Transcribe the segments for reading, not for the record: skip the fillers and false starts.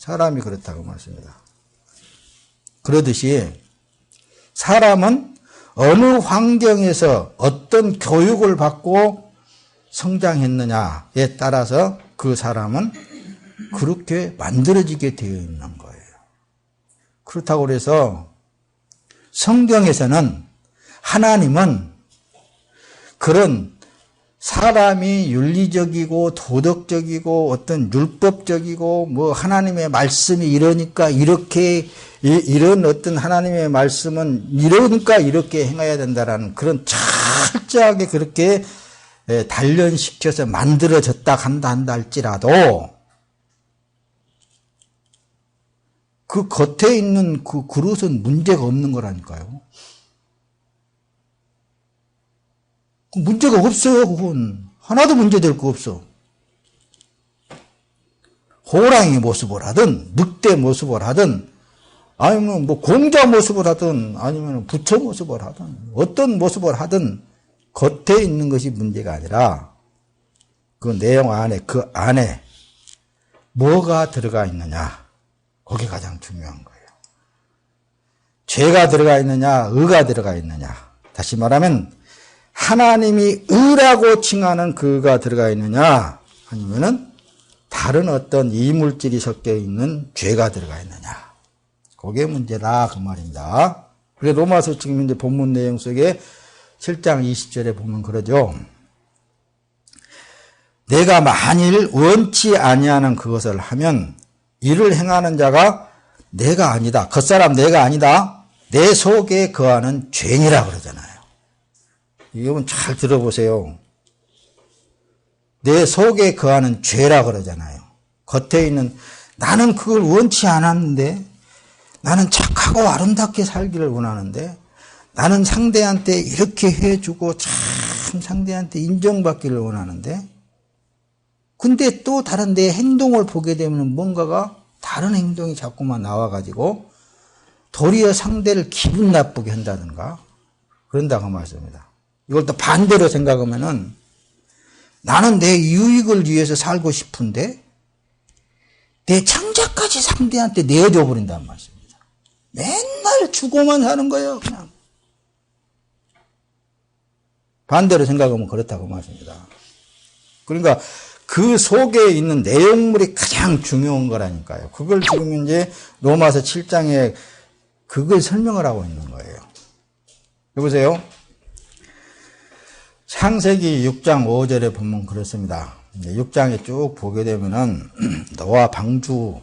사람이 그렇다고 말씀입니다. 그러듯이 사람은 어느 환경에서 어떤 교육을 받고 성장했느냐에 따라서 그 사람은 그렇게 만들어지게 되어 있는 거예요. 그렇다고 해서 성경에서는 하나님은 그런 사람이 윤리적이고 도덕적이고 어떤 율법적이고 뭐 하나님의 말씀이 이러니까 이렇게 이런 어떤 하나님의 말씀은 이러니까 이렇게 행해야 된다라는 그런 철저하게 그렇게 단련시켜서 만들어졌다 한다 할지라도 그 겉에 있는 그 그릇은 문제가 없는 거라니까요. 문제가 없어요. 그건 하나도 문제될 거 없어. 호랑이 모습을 하든 늑대 모습을 하든 아니면 뭐 공자 모습을 하든 아니면 부처 모습을 하든 어떤 모습을 하든 겉에 있는 것이 문제가 아니라 그 내용 안에 그 안에 뭐가 들어가 있느냐, 그게 가장 중요한 거예요. 죄가 들어가 있느냐, 의가 들어가 있느냐. 다시 말하면 하나님이 의라고 칭하는 그가 들어가 있느냐, 아니면은 다른 어떤 이물질이 섞여 있는 죄가 들어가 있느냐. 그게 문제다 그 말입니다. 그래서 로마서 지금 이제 본문 내용 속에 7장 20절에 보면 그러죠. 내가 만일 원치 아니하는 그것을 하면 이를 행하는 자가 내가 아니다. 겉사람 내가 아니다. 내 속에 거하는 죄니라 그러잖아요. 이건 잘 들어보세요. 내 속에 거하는 죄라 그러잖아요. 겉에 있는 나는 그걸 원치 않았는데, 나는 착하고 아름답게 살기를 원하는데, 나는 상대한테 이렇게 해주고 참 상대한테 인정받기를 원하는데, 근데 또 다른 내 행동을 보게 되면 뭔가가 다른 행동이 자꾸만 나와가지고 도리어 상대를 기분 나쁘게 한다든가 그런다고 말씀입니다. 이걸 또 반대로 생각하면은 나는 내 유익을 위해서 살고 싶은데 내 창자까지 상대한테 내줘 버린단 말씀입니다. 맨날 주고만 사는 거예요. 그냥 반대로 생각하면 그렇다고 말씀입니다. 그러니까 그 속에 있는 내용물이 가장 중요한 거라니까요. 그걸 지금 이제 로마서 7장에 그걸 설명을 하고 있는 거예요. 여보세요? 창세기 6장 5절에 보면 그렇습니다. 6장에 쭉 보게 되면은 노아 방주,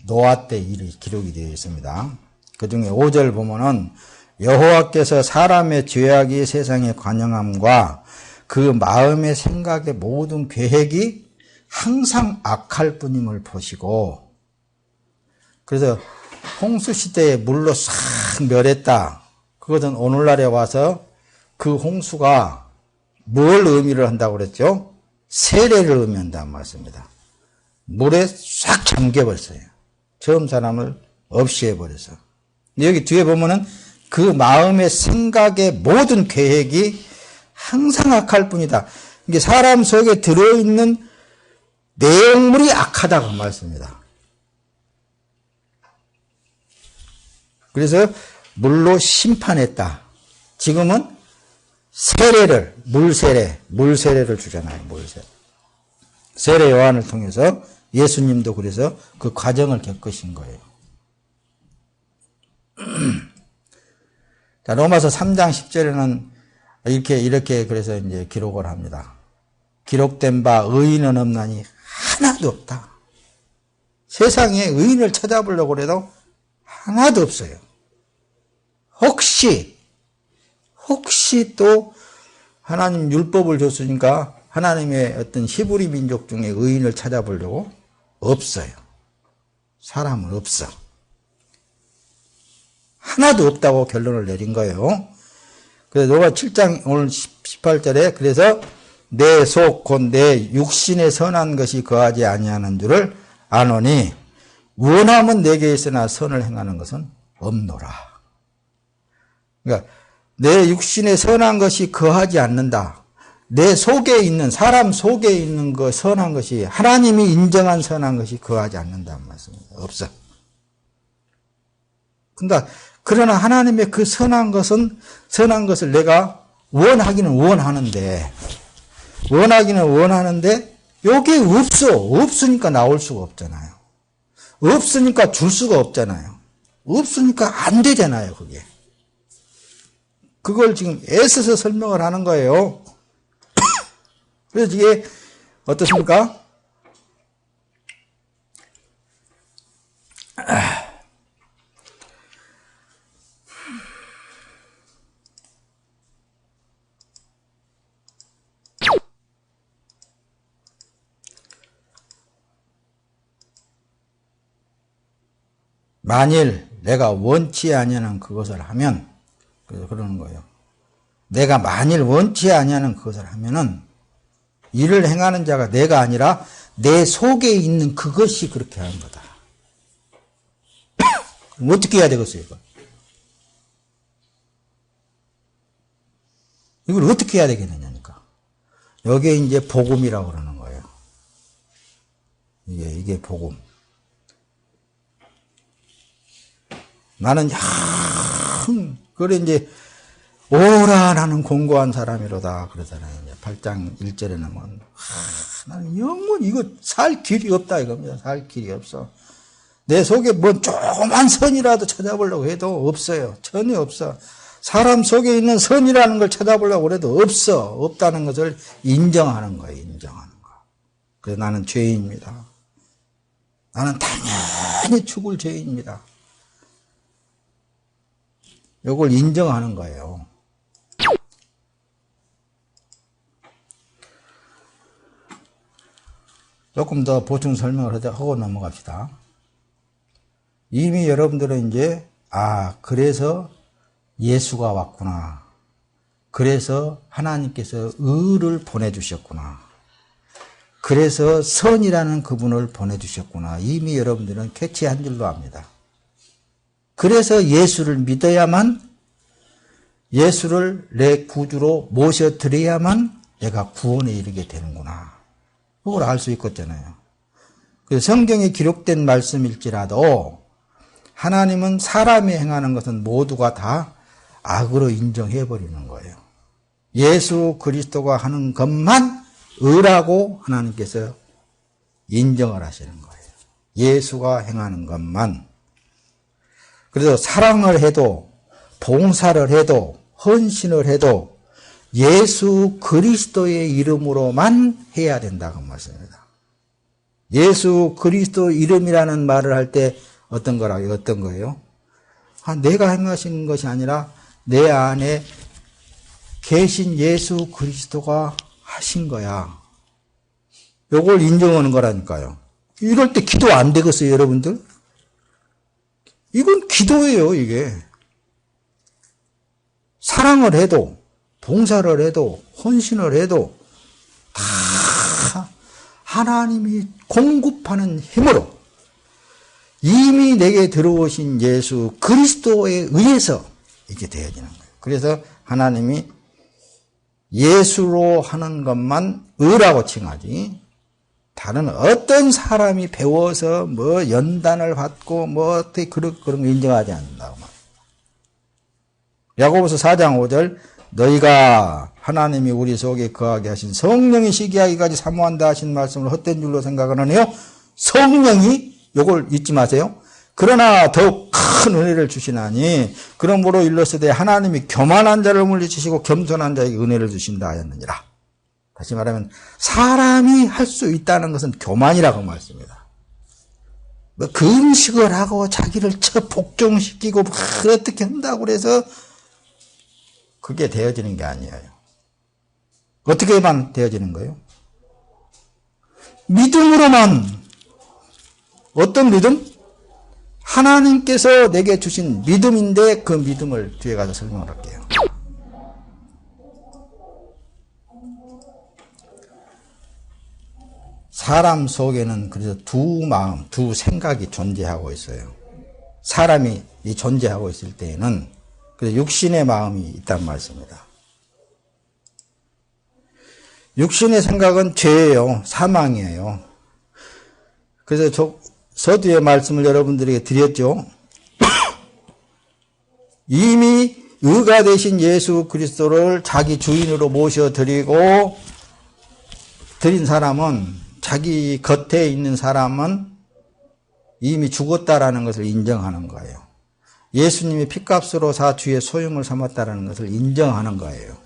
노아 때 일이 기록이 되어 있습니다. 그 중에 5절 보면은 여호와께서 사람의 죄악이 세상에 관영함과 그 마음의 생각의 모든 계획이 항상 악할 뿐임을 보시고, 그래서 홍수 시대에 물로 싹 멸했다. 그것은 오늘날에 와서 그 홍수가 뭘 의미를 한다고 그랬죠? 세례를 의미한다는 말씀입니다. 물에 싹 잠겨버렸어요. 처음 사람을 없이 해버려서. 여기 뒤에 보면은 그 마음의 생각의 모든 계획이 항상 악할 뿐이다. 이게 사람 속에 들어있는 내용물이 악하다고 말씀입니다. 그래서 물로 심판했다. 지금은 세례를, 물세례를 주잖아요. 물세례. 세례 요한을 통해서 예수님도 그래서 그 과정을 겪으신 거예요. 자, 로마서 3장 10절에는 이렇게 그래서 이제 기록을 합니다. 기록된 바 의인은 없나니 하나도 없다. 세상에 의인을 찾아보려고 해도 하나도 없어요. 혹시 또 하나님 율법을 줬으니까 하나님의 어떤 히브리 민족 중에 의인을 찾아보려고 없어요. 사람은 없어. 하나도 없다고 결론을 내린 거예요. 그래서 로마 7장 오늘 18절에 그래서 내 속 곧 내 육신에 선한 것이 거하지 아니하는 줄을 아노니 원함은 내게 있으나 선을 행하는 것은 없노라. 그러니까 내 육신에 선한 것이 거하지 않는다. 내 속에 있는, 사람 속에 있는 그 선한 것이, 하나님이 인정한 선한 것이 거하지 않는다는 말씀입니다. 없어. 그러나 하나님의 그 선한 것을 내가 원하기는 원하는데, 요게 없으니까 나올 수가 없잖아요. 없으니까 줄 수가 없잖아요. 없으니까 안 되잖아요, 그게. 그걸 지금 애써서 설명을 하는 거예요. 그래서 이게 어떻습니까? 만일 내가 원치 아니하는 그것을 하면, 그래서 그러는 거예요. 내가 만일 원치 아니하는 그것을 하면은 이를 행하는 자가 내가 아니라 내 속에 있는 그것이 그렇게 하는 거다. 그럼 어떻게 해야 되겠어요, 이걸? 이걸 어떻게 해야 되겠느냐니까. 여기에 이제 복음이라고 그러는 거예요. 이게 복음. 나는 그래 이제 오라 나는 공고한 사람이로다 그러잖아요. 이제 8장 1절에는 뭐 나는 영원히 이거 살 길이 없다 이겁니다. 살 길이 없어. 내 속에 뭐 조그만 선이라도 찾아보려고 해도 없어요. 전혀 없어. 사람 속에 있는 선이라는 걸 찾아보려고 해도 없어. 없다는 것을 인정하는 거예요. 인정하는 거. 그래서 나는 죄인입니다. 나는 당연히 죽을 죄인입니다. 이걸 인정하는 거예요. 조금 더 보충 설명을 하고 넘어갑시다. 이미 여러분들은 이제 그래서 예수가 왔구나. 그래서 하나님께서 의를 보내주셨구나. 그래서 선이라는 그분을 보내주셨구나. 이미 여러분들은 캐치한 줄로 압니다. 그래서 예수를 믿어야만, 예수를 내 구주로 모셔드려야만 내가 구원에 이르게 되는구나. 그걸 알 수 있겠잖아요. 성경에 기록된 말씀일지라도 하나님은 사람이 행하는 것은 모두가 다 악으로 인정해버리는 거예요. 예수 그리스도가 하는 것만 의라고 하나님께서 인정을 하시는 거예요. 예수가 행하는 것만. 그래서 사랑을 해도 봉사를 해도 헌신을 해도 예수 그리스도의 이름으로만 해야 된다고 말씀입니다. 예수 그리스도 이름이라는 말을 할 때 어떤 거예요? 내가 행하신 것이 아니라 내 안에 계신 예수 그리스도가 하신 거야. 요걸 인정하는 거라니까요. 이럴 때 기도 안 되겠어요, 여러분들? 이건 기도예요, 이게. 사랑을 해도, 봉사를 해도, 헌신을 해도 다 하나님이 공급하는 힘으로 이미 내게 들어오신 예수 그리스도에 의해서 이게 되어지는 거예요. 그래서 하나님이 예수로 하는 것만 의라고 칭하지, 다른 어떤 사람이 배워서 뭐 연단을 받고 뭐 어떻게 그런 거 인정하지 않는다고 말합니다. 야고보서 4장 5절, 너희가 하나님이 우리 속에 거하게 하신 성령이 시기하기까지 사모한다 하신 말씀을 헛된 줄로 생각을 하네요. 성령이, 요걸 잊지 마세요. 그러나 더욱 큰 은혜를 주시나니 그러므로 일렀으되 하나님이 교만한 자를 물리치시고 겸손한 자에게 은혜를 주신다 하였느니라. 다시 말하면 사람이 할 수 있다는 것은 교만이라고 말씀입니다. 뭐 금식을 하고 자기를 복종시키고 뭐 어떻게 한다고 그래서 그게 되어지는 게 아니에요. 어떻게만 되어지는 거예요? 믿음으로만. 어떤 믿음? 하나님께서 내게 주신 믿음인데 그 믿음을 뒤에 가서 설명을 할게요. 사람 속에는 그래서 두 마음, 두 생각이 존재하고 있어요. 사람이 존재하고 있을 때에는 그래서 육신의 마음이 있단 말씀입니다. 육신의 생각은 죄예요. 사망이에요. 그래서 서두에 말씀을 여러분들에게 드렸죠. 이미 의가 되신 예수 그리스도를 자기 주인으로 모셔드리고 드린 사람은, 자기 곁에 있는 사람은 이미 죽었다라는 것을 인정하는 거예요. 예수님이 핏값으로 사 주의 소유물 삼았다라는 것을 인정하는 거예요.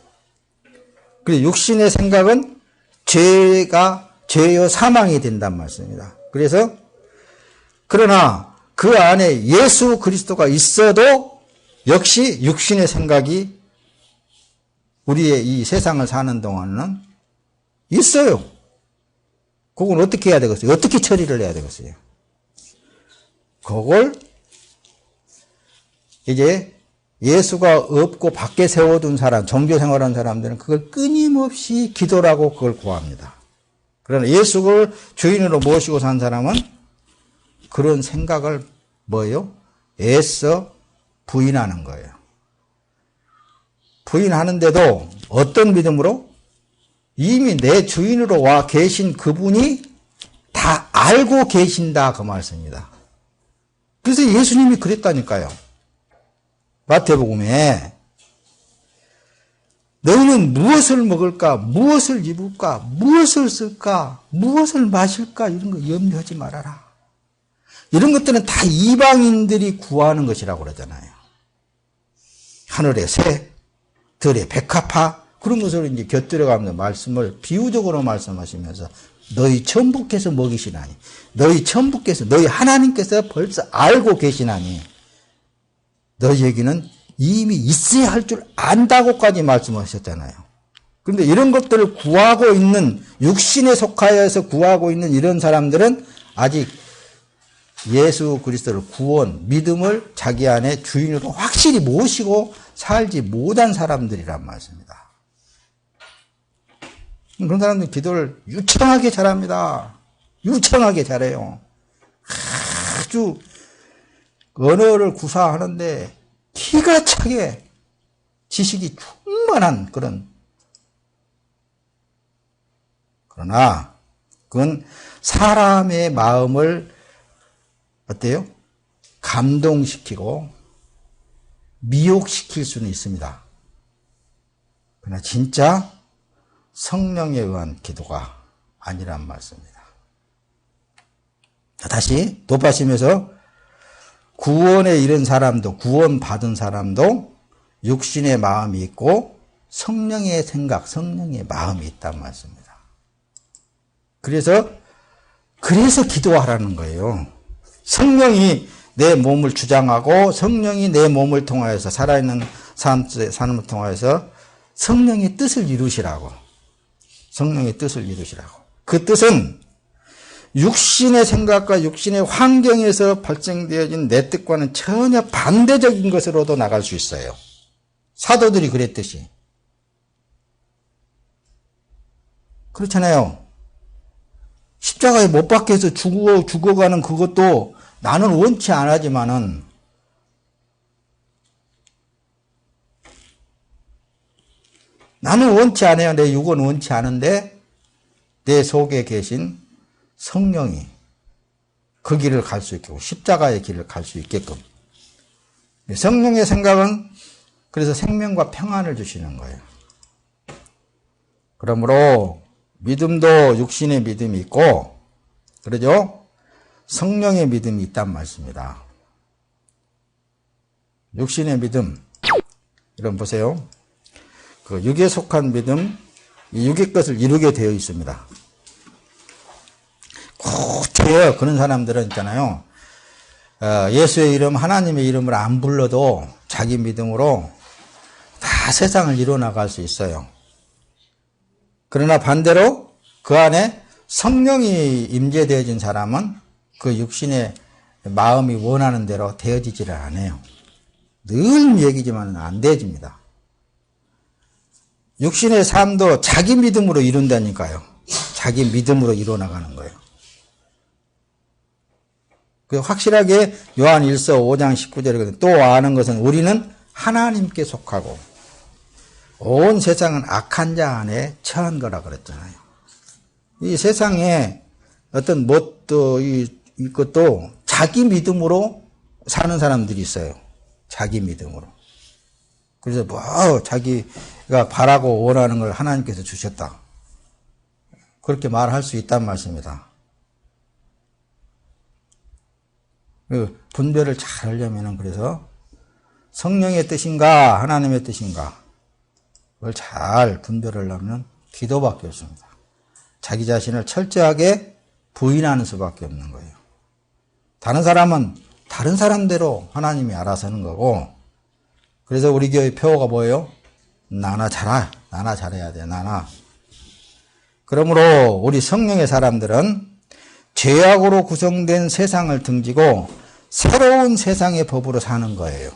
그래서 육신의 생각은 죄여 사망이 된단 말씀입니다. 그래서 그러나 그 안에 예수 그리스도가 있어도 역시 육신의 생각이 우리의 이 세상을 사는 동안은 있어요. 그건 어떻게 해야 되겠어요? 어떻게 처리를 해야 되겠어요? 그걸 이제 예수가 없고 밖에 세워둔 사람, 종교생활한 사람들은 그걸 끊임없이 기도라고 그걸 구합니다. 그러나 예수를 주인으로 모시고 산 사람은 그런 생각을 뭐예요? 애써 부인하는 거예요. 부인하는데도 어떤 믿음으로? 이미 내 주인으로 와 계신 그분이 다 알고 계신다, 그 말씀입니다. 그래서 예수님이 그랬다니까요. 마태복음에 너희는 무엇을 먹을까, 무엇을 입을까, 무엇을 쓸까, 무엇을 마실까, 이런 거 염려하지 말아라. 이런 것들은 다 이방인들이 구하는 것이라고 그러잖아요. 하늘의 새, 들의 백합화, 그런 것을 이제 곁들여가면서 말씀을 비유적으로 말씀하시면서 너희 천부께서 먹이시나니, 너희 천부께서, 너희 하나님께서 벌써 알고 계시나니 너희에게는 이미 있어야 할 줄 안다고까지 말씀하셨잖아요. 그런데 이런 것들을 구하고 있는, 육신에 속하여서 구하고 있는 이런 사람들은 아직 예수 그리스도를 구원, 믿음을 자기 안에 주인으로 확실히 모시고 살지 못한 사람들이란 말씀입니다. 그런 사람들은 기도를 유창하게 잘합니다. 유창하게 잘해요. 아주 언어를 구사하는데 기가 차게 지식이 충만한 그런, 그러나 그건 사람의 마음을 어때요? 감동시키고 미혹시킬 수는 있습니다. 그러나 진짜 성령에 의한 기도가 아니란 말씀입니다. 다시 덧받치면서 구원에 이른 사람도, 구원받은 사람도 육신의 마음이 있고 성령의 생각, 성령의 마음이 있단 말씀입니다. 그래서 기도하라는 거예요. 성령이 내 몸을 주장하고 성령이 내 몸을 통하여서, 살아있는 삶을 통하여서 성령의 뜻을 이루시라고. 성령의 뜻을 이루시라고. 그 뜻은 육신의 생각과 육신의 환경에서 발생되어진 내 뜻과는 전혀 반대적인 것으로도 나갈 수 있어요. 사도들이 그랬듯이. 그렇잖아요. 십자가에 못 박혀서 죽어가는 그것도 나는 원치 않았지만은 나는 원치 않아요. 내 육은 원치 않은데 내 속에 계신 성령이 그 길을 갈 수 있게끔, 십자가의 길을 갈 수 있게끔. 성령의 생각은 그래서 생명과 평안을 주시는 거예요. 그러므로 믿음도 육신의 믿음이 있고, 그러죠? 성령의 믿음이 있단 말씀입니다. 육신의 믿음, 여러분 보세요. 그 육에 속한 믿음, 이 육의 것을 이루게 되어 있습니다. 고쳐요. 그런 사람들은 있잖아요. 예수의 이름, 하나님의 이름을 안 불러도 자기 믿음으로 다 세상을 이뤄나갈 수 있어요. 그러나 반대로 그 안에 성령이 임재되어진 사람은 그 육신의 마음이 원하는 대로 되어지지를 않아요. 늘 얘기지만 안 되어집니다. 육신의 삶도 자기 믿음으로 이룬다니까요. 자기 믿음으로 이뤄나가는 거예요. 확실하게 요한 1서 5장 19절에 또 아는 것은 우리는 하나님께 속하고 온 세상은 악한 자 안에 처한 거라 그랬잖아요. 이 세상에 어떤 뭣도 이것도 자기 믿음으로 사는 사람들이 있어요. 자기 믿음으로. 그래서 뭐 자기가 바라고 원하는 걸 하나님께서 주셨다. 그렇게 말할 수 있단 말씀입니다. 그 분별을 잘 하려면은 그래서 성령의 뜻인가 하나님의 뜻인가 그걸 잘 분별을 하려면 기도밖에 없습니다. 자기 자신을 철저하게 부인하는 수밖에 없는 거예요. 다른 사람은 다른 사람대로 하나님이 알아서 하는 거고, 그래서 우리 교회 표어가 뭐예요? 나나 잘해야 돼, 나나. 그러므로 우리 성령의 사람들은 죄악으로 구성된 세상을 등지고 새로운 세상의 법으로 사는 거예요.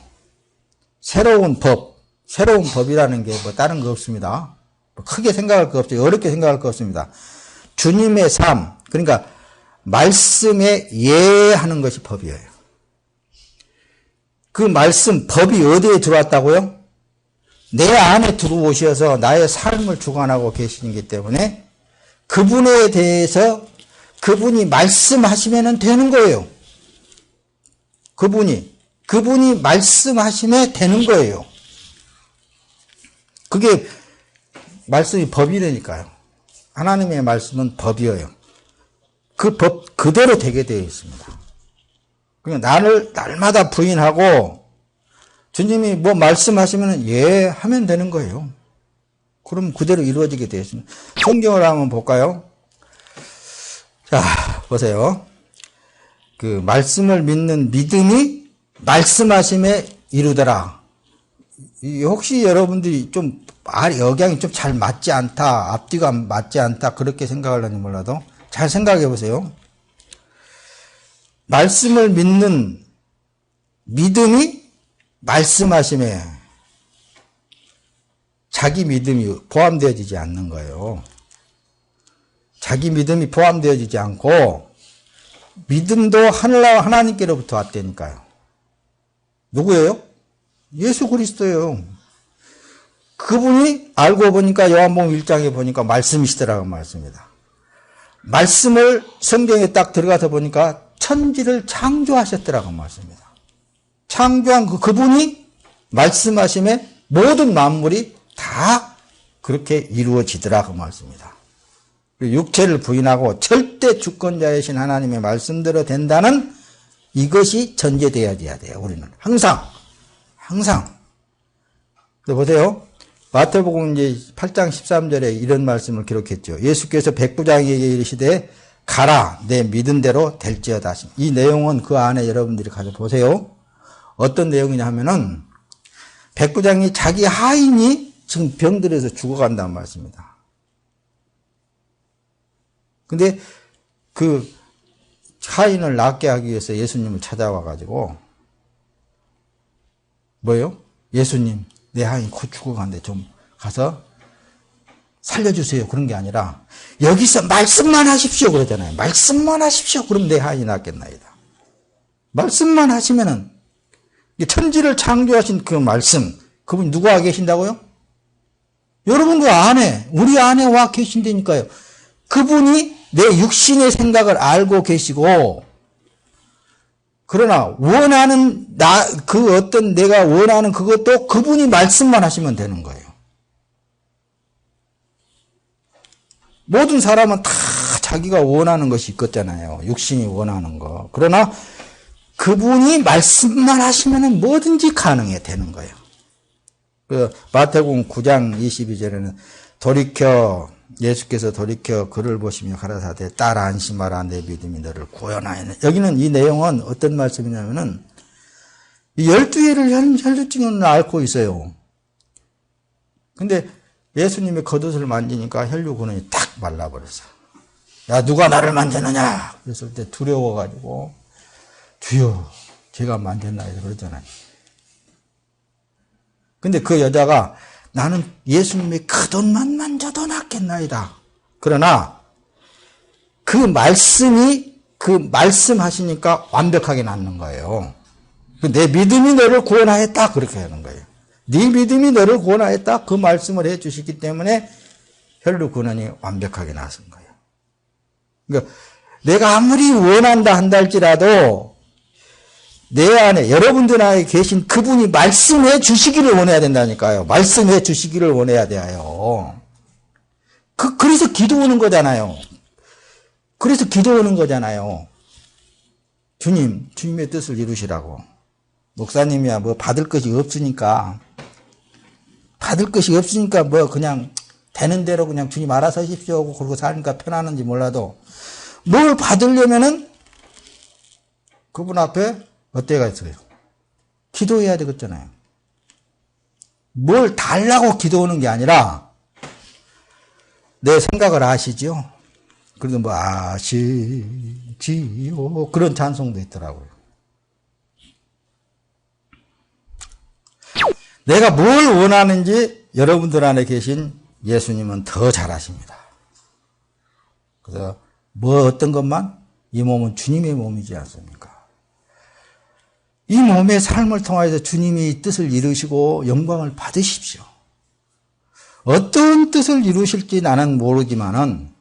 새로운 법이라는 게 뭐 다른 거 없습니다. 크게 생각할 거 없죠. 어렵게 생각할 거 없습니다. 주님의 삶, 그러니까 말씀에 예하는 것이 법이에요. 그 말씀, 법이 어디에 들어왔다고요? 내 안에 들어오셔서 나의 삶을 주관하고 계시기 때문에 그분에 대해서 그분이 말씀하시면 되는 거예요. 그분이 말씀하시면 되는 거예요. 그게 말씀이 법이라니까요. 하나님의 말씀은 법이에요. 그 법 그대로 되게 되어 있습니다. 그냥 날마다 부인하고 주님이 뭐 말씀하시면 예 하면 되는 거예요. 그럼 그대로 이루어지게 되어 있습니다. 성경을 한번 볼까요? 자, 보세요. 그 말씀을 믿는 믿음이 말씀하심에 이루더라. 혹시 여러분들이 좀 억양이 좀 잘 맞지 않다, 앞뒤가 맞지 않다 그렇게 생각하려니 몰라도 잘 생각해 보세요. 말씀을 믿는 믿음이 말씀하심에 자기 믿음이 포함되어지지 않는 거예요. 자기 믿음이 포함되어지지 않고 믿음도 하나님께로부터 왔다니까요. 누구예요? 예수 그리스도예요. 그분이 알고 보니까 요한복음 1장에 보니까 말씀이시더라고 말씀입니다. 말씀을 성경에 딱 들어가서 보니까 천지를 창조하셨더라고 말씀입니다. 창조한 그분이 말씀하심에 모든 만물이 다 그렇게 이루어지더라고 말씀입니다. 육체를 부인하고 절대 주권자이신 하나님의 말씀대로 된다는 이것이 전제되어야 돼요. 우리는 항상. 보세요. 마태복음 이제 8장 13절에 이런 말씀을 기록했죠. 예수께서 백부장에게 이르시되 가라 내 믿은 대로 될지어다. 이 내용은 그 안에 여러분들이 가서 보세요. 어떤 내용이냐 하면은 백부장이 자기 하인이 지금 병들어서 죽어간다는 말씀입니다. 근데 그 하인을 낫게 하기 위해서 예수님을 찾아와 가지고 뭐예요? 예수님 내 하인 곧 죽어간대 좀 가서 살려주세요. 그런 게 아니라 여기서 말씀만 하십시오 그러잖아요. 말씀만 하십시오. 그럼 내 하인이 낫겠나이다. 말씀만 하시면은 천지를 창조하신 그 말씀 그분 누가 계신다고요? 여러분 그 안에 우리 안에 와 계신다니까요. 그분이 내 육신의 생각을 알고 계시고 그러나 원하는 내가 원하는 그것도 그분이 말씀만 하시면 되는 거예요. 모든 사람은 다 자기가 원하는 것이 있겠잖아요. 육신이 원하는 거. 그러나 그분이 말씀만 하시면 뭐든지 가능해 되는 거예요. 그 마태복음 9장 22절에는 예수께서 돌이켜 그를 보시며 가라사대 딸아 안심하라 내 믿음이 너를 구원하였네. 여기는 이 내용은 어떤 말씀이냐면은 12회를 혈루증을 앓고 있어요. 근데 예수님이 겉옷을 만지니까 혈류 근원이 딱 말라버렸어. 야 누가 나를 만졌느냐? 그랬을 때 두려워가지고 주여 제가 만졌나요? 그러잖아요. 근데 그 여자가 나는 예수님의 겉옷만 만져도 낫겠나이다. 그러나 그 말씀하시니까 완벽하게 낫는 거예요. 내 믿음이 너를 구원하였다. 그렇게 하는 거예요. 네 믿음이 너를 구원하였다. 그 말씀을 해 주시기 때문에 혈루 근원이 완벽하게 나선 거예요. 그러니까 내가 아무리 원한다 한다 할지라도 내 안에 여러분들 안에 계신 그분이 말씀해 주시기를 원해야 된다니까요. 말씀해 주시기를 원해야 돼요. 그래서 기도 오는 거잖아요. 그래서 기도 오는 거잖아요. 주님의 뜻을 이루시라고. 목사님이야 뭐 받을 것이 없으니까 뭐 그냥 되는 대로 그냥 주님 알아서 하십시오 하고 그러고 사니까 편하는지 몰라도 뭘 받으려면은 그분 앞에 어때가 있어요? 기도해야 되겠잖아요. 뭘 달라고 기도하는 게 아니라 내 생각을 아시죠? 그래도 뭐 아시지요 그런 찬송도 있더라고요. 내가 뭘 원하는지 여러분들 안에 계신 예수님은 더 잘 아십니다. 그래서 뭐 어떤 것만 이 몸은 주님의 몸이지 않습니까? 이 몸의 삶을 통해서 주님이 뜻을 이루시고 영광을 받으십시오. 어떤 뜻을 이루실지 나는 모르지만은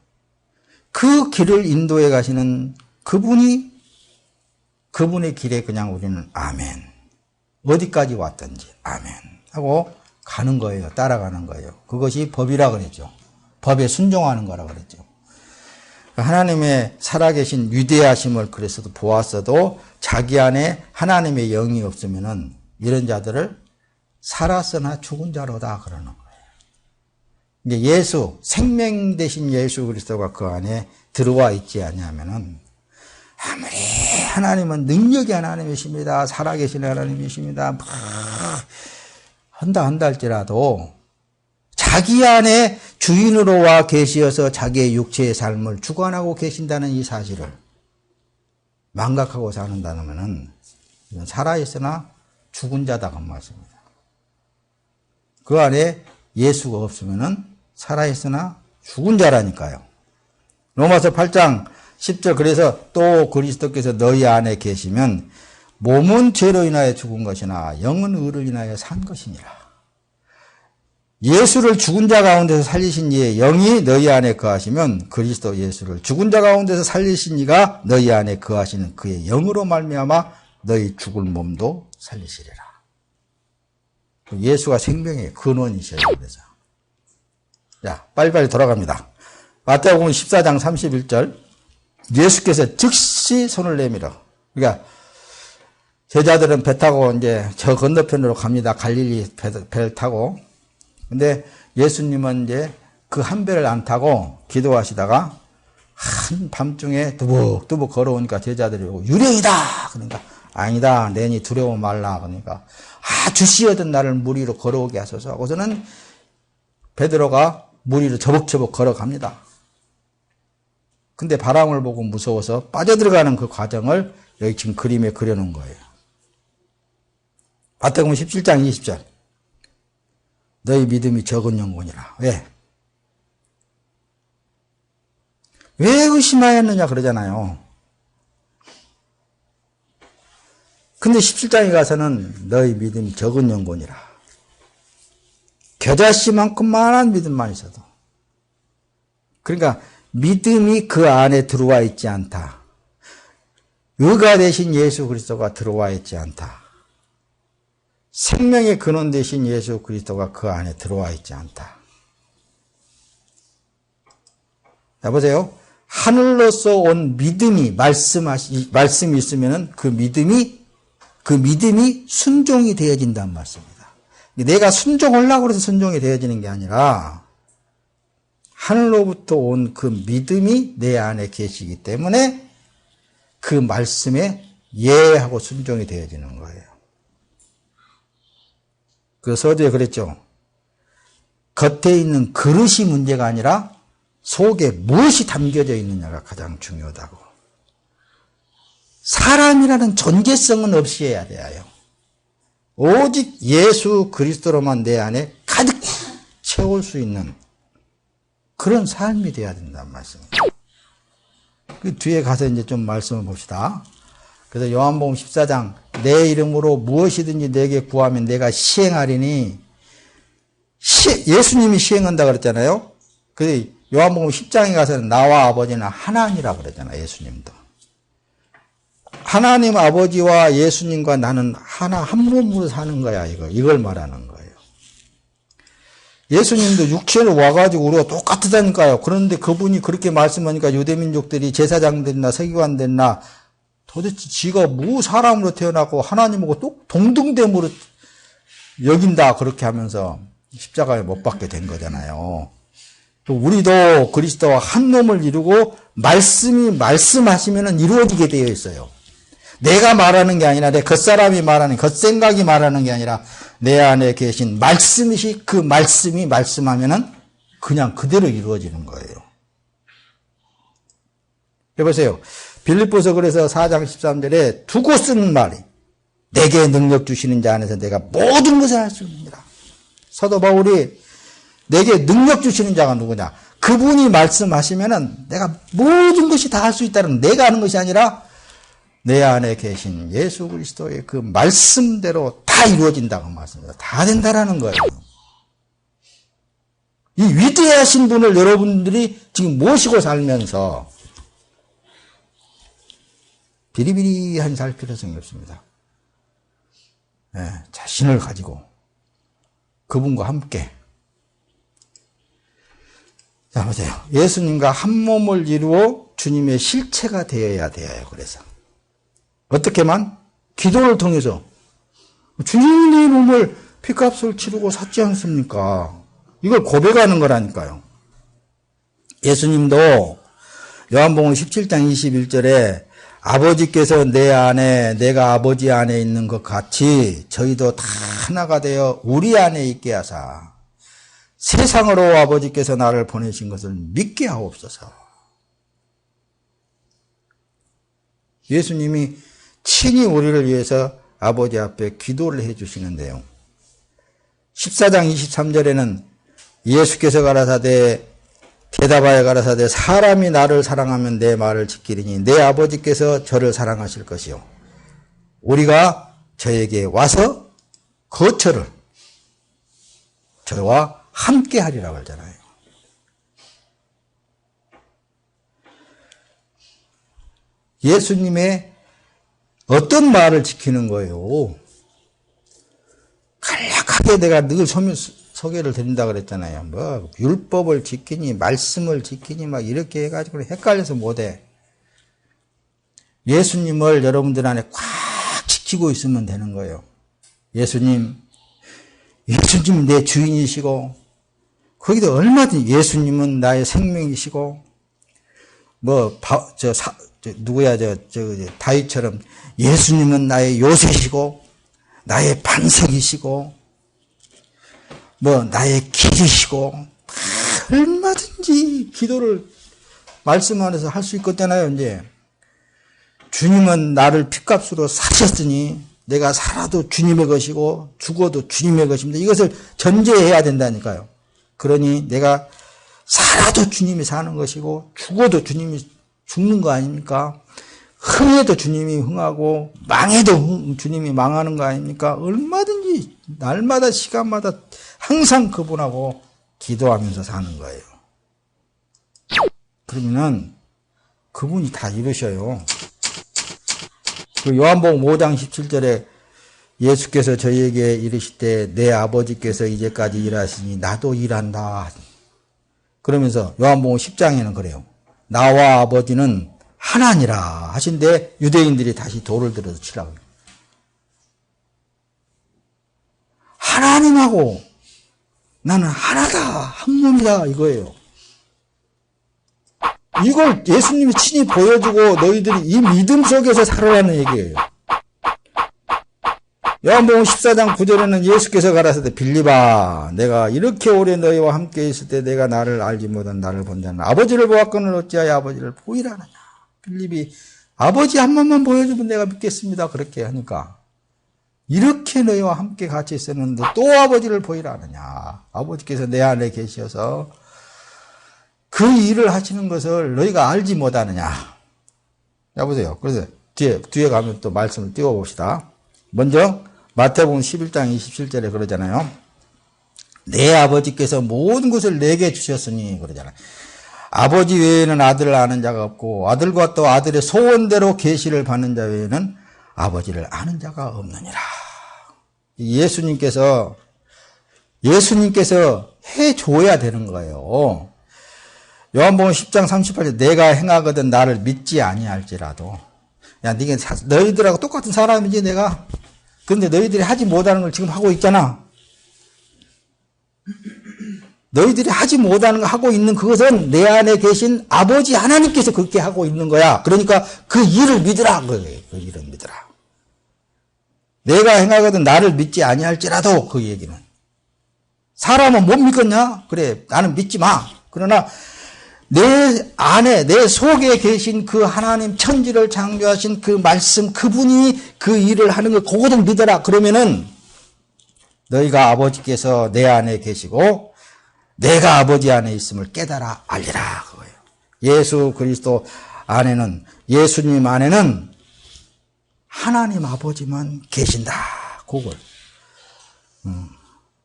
그 길을 인도해 가시는 그분의 길에 그냥 우리는 아멘. 어디까지 왔든지 아멘 하고 가는 거예요. 따라가는 거예요. 그것이 법이라 그랬죠. 법에 순종하는 거라 그랬죠. 하나님의 살아계신 위대하심을 그래서도 보았어도 자기 안에 하나님의 영이 없으면은 이런 자들을 살았으나 죽은 자로다 그러는 거예요. 이게 예수, 생명 되신 예수 그리스도가 그 안에 들어와 있지 않냐면은 아무리 하나님은 능력이 하나님이십니다. 살아계신 하나님이십니다. 막 한다 할지라도 자기 안에 주인으로 와 계시어서 자기의 육체의 삶을 주관하고 계신다는 이 사실을 망각하고 사는다면은 살아있으나 죽은 자다 그 말씀입니다. 그 안에 예수가 없으면은 살아있으나 죽은 자라니까요. 로마서 8장 10절 그래서 또 그리스도께서 너희 안에 계시면 몸은 죄로 인하여 죽은 것이나 영은 의를 인하여 산 것이니라. 예수를 죽은 자 가운데서 살리신 이의 영이 너희 안에 거하시면 그리스도 예수를 죽은 자 가운데서 살리신 이가 너희 안에 거하시는 그의 영으로 말미암아 너희 죽을 몸도 살리시리라. 예수가 생명의 근원이셔요. 그래서 자 빨리빨리 돌아갑니다. 마태복음 14장 31절 예수께서 즉시 손을 내밀어. 그러니까 제자들은 배 타고 이제 저 건너편으로 갑니다. 갈릴리 배를 타고. 근데 예수님은 이제 그 한 배를 안 타고 기도하시다가 한 밤중에 두벅두벅 걸어오니까 제자들이 오고 유령이다. 그러니까 아니다. 내니 두려워 말라. 그러니까 주시어던 나를 물 위로 걸어오게 하소서 하고서는 베드로가 물 위로 저벅저벅 걸어갑니다. 근데 바람을 보고 무서워서 빠져들어가는 그 과정을 여기 지금 그림에 그려놓은 거예요. 마태복음 17장 20절 너희 믿음이 적은 영혼이라. 왜 의심하였느냐 그러잖아요. 근데 17장에 가서는 너희 믿음이 적은 영혼이라. 겨자씨만큼만한 믿음만 있어도. 그러니까 믿음이 그 안에 들어와 있지 않다. 의가 되신 예수 그리스도가 들어와 있지 않다. 생명의 근원 되신 예수 그리스도가 그 안에 들어와 있지 않다. 자, 보세요. 하늘로서 온 믿음이 말씀이 있으면은 그 믿음이 순종이 되어진다는 말씀입니다. 내가 순종하려고 해서 순종이 되어지는 게 아니라 하늘로부터 온 그 믿음이 내 안에 계시기 때문에 그 말씀에 예하고 순종이 되어지는 거예요. 그 서두에 그랬죠. 겉에 있는 그릇이 문제가 아니라 속에 무엇이 담겨져 있느냐가 가장 중요하다고. 사람이라는 존재성은 없이 해야 돼요. 오직 예수 그리스도로만 내 안에 가득 채울 수 있는 그런 삶이 돼야 된다는 말씀입니다. 그 뒤에 가서 이제 좀 말씀을 봅시다. 그래서 요한복음 14장 내 이름으로 무엇이든지 내게 구하면 내가 시행하리니 예수님이 시행한다 그랬잖아요. 그 요한복음 10장에 가서는 나와 아버지는 하나니라 그랬잖아요. 예수님도. 하나님 아버지와 예수님과 나는 하나 한 몸으로 사는 거야. 이걸 말하는 거예요. 예수님도 육체로 와가지고 우리가 똑같다니까요. 그런데 그분이 그렇게 말씀하니까 유대민족들이 제사장들이나 서기관들이나 도대체 지가 뭐 사람으로 태어나고 하나님하고 동등됨으로 여긴다 그렇게 하면서 십자가에 못 박게 된 거잖아요. 우리도 그리스도와 한 놈을 이루고 말씀이 말씀하시면 이루어지게 되어 있어요. 내가 말하는 게 아니라 내 겉사람이 말하는 겉생각이 말하는 게 아니라 내 안에 계신 말씀이시 그 말씀이 말씀하면은 그냥 그대로 이루어지는 거예요. 해보세요. 빌립보서 그래서 4장 13절에 두고 쓰는 말이 내게 능력 주시는 자 안에서 내가 모든 것을 할 수 있느니라. 사도 바울이 내게 능력 주시는 자가 누구냐? 그분이 말씀하시면은 내가 모든 것이 다 할 수 있다는 내가 하는 것이 아니라 내 안에 계신 예수 그리스도의 그 말씀대로 다 이루어진다고 말씀합니다. 다 된다라는 거예요. 이 위대하신 분을 여러분들이 지금 모시고 살면서 비리비리한 살 필요성이 없습니다. 네, 자신을 가지고 그분과 함께. 자, 보세요. 예수님과 한 몸을 이루어 주님의 실체가 되어야 돼요. 그래서. 어떻게만? 기도를 통해서. 주님이 내 몸을 피값을 치르고 샀지 않습니까? 이걸 고백하는 거라니까요. 예수님도 요한복음 17장 21절에 아버지께서 내 안에 내가 아버지 안에 있는 것 같이 저희도 다 하나가 되어 우리 안에 있게 하사 세상으로 아버지께서 나를 보내신 것을 믿게 하옵소서. 예수님이 친히 우리를 위해서 아버지 앞에 기도를 해 주시는데요. 14장 23절에는 예수께서 가라사대 대답하여 가라사대 사람이 나를 사랑하면 내 말을 지키리니 내 아버지께서 저를 사랑하실 것이요 우리가 저에게 와서 거처를 저와 함께 하리라고 하잖아요. 예수님의 어떤 말을 지키는 거예요? 간략하게 내가 늘 소개를 드린다 그랬잖아요. 뭐 율법을 지키니 말씀을 지키니 막 이렇게 해가지고 헷갈려서 못해. 예수님을 여러분들 안에 꽉 지키고 있으면 되는 거예요. 예수님이 내 주인이시고 거기도 얼마든지 예수님은 나의 생명이시고 다윗처럼 예수님은 나의 요새시고 나의 반석이시고 나의 길이시고 얼마든지 기도를 말씀 안에서 할 수 있겠잖아요. 이제 주님은 나를 핏값으로 사셨으니 내가 살아도 주님의 것이고 죽어도 주님의 것입니다. 이것을 전제해야 된다니까요. 그러니 내가 살아도 주님이 사는 것이고 죽어도 주님이 죽는 거 아닙니까? 흥해도 주님이 흥하고 망해도 주님이 망하는 거 아닙니까? 얼마든지 날마다 시간마다 항상 그분하고 기도하면서 사는 거예요. 그러면은 그분이 다 이루셔요. 그 요한복음 5장 17절에 예수께서 저희에게 이르시되 내 아버지께서 이제까지 일하시니 나도 일한다. 그러면서 요한복음 10장에는 그래요. 나와 아버지는 하나니라 하신데 유대인들이 다시 돌을 들어서 치라고. 하나님하고 나는 하나다, 한 몸이다 이거예요. 이걸 예수님이 친히 보여주고 너희들이 이 믿음 속에서 살아라는 얘기예요. 요한복음 14장 9절에는 예수께서 가라사대 빌립아 내가 이렇게 오래 너희와 함께 있을 때 내가 나를 알지 못한 나를 본 자는 아버지를 보았거늘 어찌하여 아버지를 보이라 하느냐. 빌립이 아버지 한 번만 보여주면 내가 믿겠습니다. 그렇게 하니까 이렇게 너희와 함께 같이 있었는데 또 아버지를 보이라 하느냐. 아버지께서 내 안에 계셔서 그 일을 하시는 것을 너희가 알지 못하느냐. 여보세요. 그래서 뒤에 가면 또 말씀을 띄워봅시다. 먼저 마태복음 11장 27절에 그러잖아요. 내 아버지께서 모든 것을 내게 주셨으니 그러잖아요. 아버지 외에는 아들을 아는 자가 없고 아들과 또 아들의 소원대로 계시를 받는 자 외에는 아버지를 아는 자가 없느니라. 예수님께서 해줘야 되는 거예요. 요한복음 10장 38절 내가 행하거든 나를 믿지 아니할지라도 야 네가 너희들하고 똑같은 사람이지 내가. 그런데 너희들이 하지 못하는 걸 지금 하고 있잖아. 너희들이 하지 못하는 거 하고 있는 그것은 내 안에 계신 아버지 하나님께서 그렇게 하고 있는 거야. 그러니까 그 일을 믿으라. 그 일을 믿으라. 내가 행하거든 나를 믿지 아니할지라도 그 얘기는. 사람은 못 믿겠냐? 그래 나는 믿지 마. 그러나 내 안에 내 속에 계신 그 하나님 천지를 창조하신 그 말씀 그분이 그 일을 하는 거 그거를 믿어라. 그러면은 너희가 아버지께서 내 안에 계시고 내가 아버지 안에 있음을 깨달아 알리라 그거예요. 예수 그리스도 안에는 예수님 안에는 하나님 아버지만 계신다. 그걸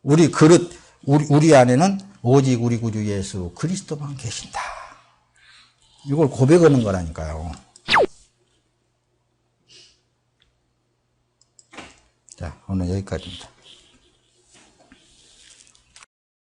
우리 그릇 우리 안에는 오직 우리 구주 예수 그리스도만 계신다. 이걸 고백하는 거라니까요. 자, 오늘 여기까지입니다.